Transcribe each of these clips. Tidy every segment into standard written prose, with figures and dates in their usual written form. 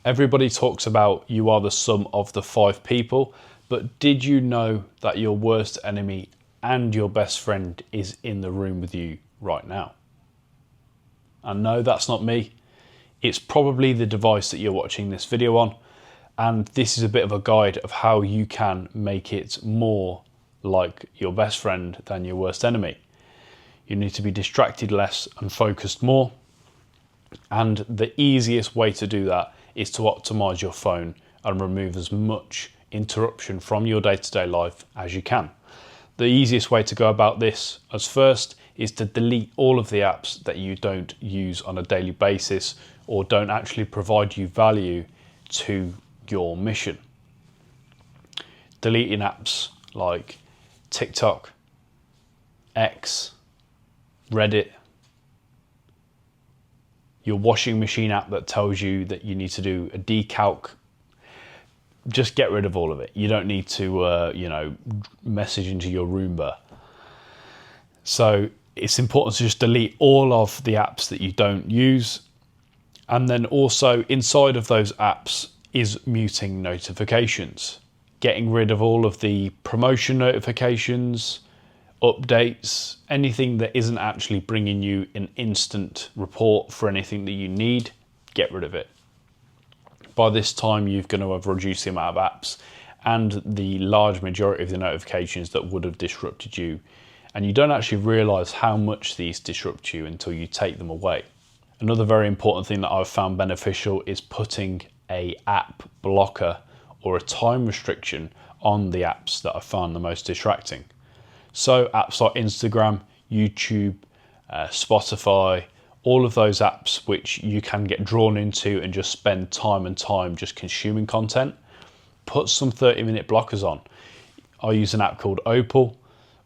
Everybody talks about you are the sum of the 5 people, but did you know that your worst enemy and your best friend is in the room with you right now? And no, that's not me. It's probably the device that you're watching this video on. And this is a bit of a guide of how you can make it more like your best friend than your worst enemy. You need to be distracted less and focused more. And the easiest way to do that is to optimize your phone and remove as much interruption from your day-to-day life as you can. The easiest way to go about this as first is to delete all of the apps that you don't use on a daily basis or don't actually provide you value to your mission. Deleting apps like TikTok, X, Reddit, your washing machine app that tells you that you need to do a decalc. Just get rid of all of it. You don't need to, message into your Roomba. So it's important to just delete all of the apps that you don't use. And then also inside of those apps is muting notifications. Getting rid of all of the promotion notifications, updates, anything that isn't actually bringing you an instant report for anything that you need, get rid of it. By this time, you're going to have reduced the amount of apps and the large majority of the notifications that would have disrupted you. And you don't actually realize how much these disrupt you until you take them away. Another very important thing that I've found beneficial is putting an app blocker or a time restriction on the apps that I found the most distracting. So apps like Instagram, YouTube, Spotify, all of those apps which you can get drawn into and just spend time and time just consuming content, put some 30-minute blockers on. I use an app called Opal,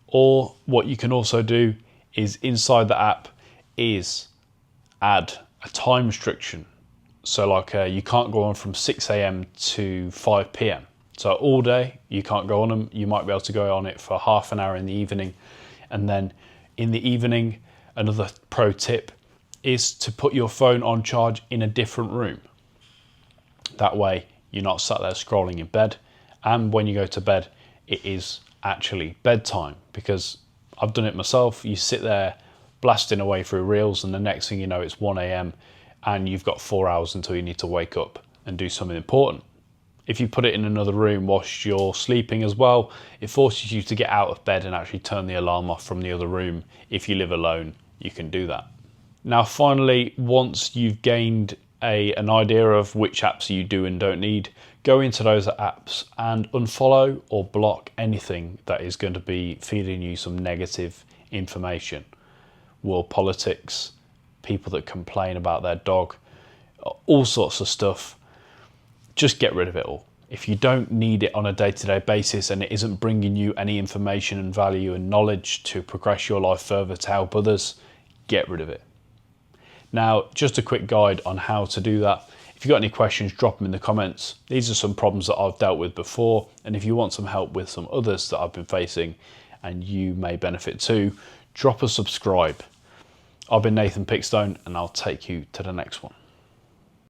or what you can also do is inside the app is add a time restriction. So like you can't go on from 6 a.m. to 5 p.m. So all day you can't go on them. You might be able to go on it for half an hour in the evening. And then in the evening, another pro tip is to put your phone on charge in a different room. That way you're not sat there scrolling in bed. And when you go to bed, it is actually bedtime, because I've done it myself. You sit there blasting away through reels and the next thing you know, it's 1 a.m. and you've got 4 hours until you need to wake up and do something important. If you put it in another room whilst you're sleeping as well, it forces you to get out of bed and actually turn the alarm off from the other room. If you live alone, you can do that. Now, finally, once you've gained an idea of which apps you do and don't need, go into those apps and unfollow or block anything that is going to be feeding you some negative information. World politics, people that complain about their dog, all sorts of stuff. Just get rid of it all. If you don't need it on a day-to-day basis and it isn't bringing you any information and value and knowledge to progress your life further to help others, get rid of it. Now, just a quick guide on how to do that. If you've got any questions, drop them in the comments. These are some problems that I've dealt with before, and if you want some help with some others that I've been facing and you may benefit too, drop a subscribe. I've been Nathan Pickstone, and I'll take you to the next one.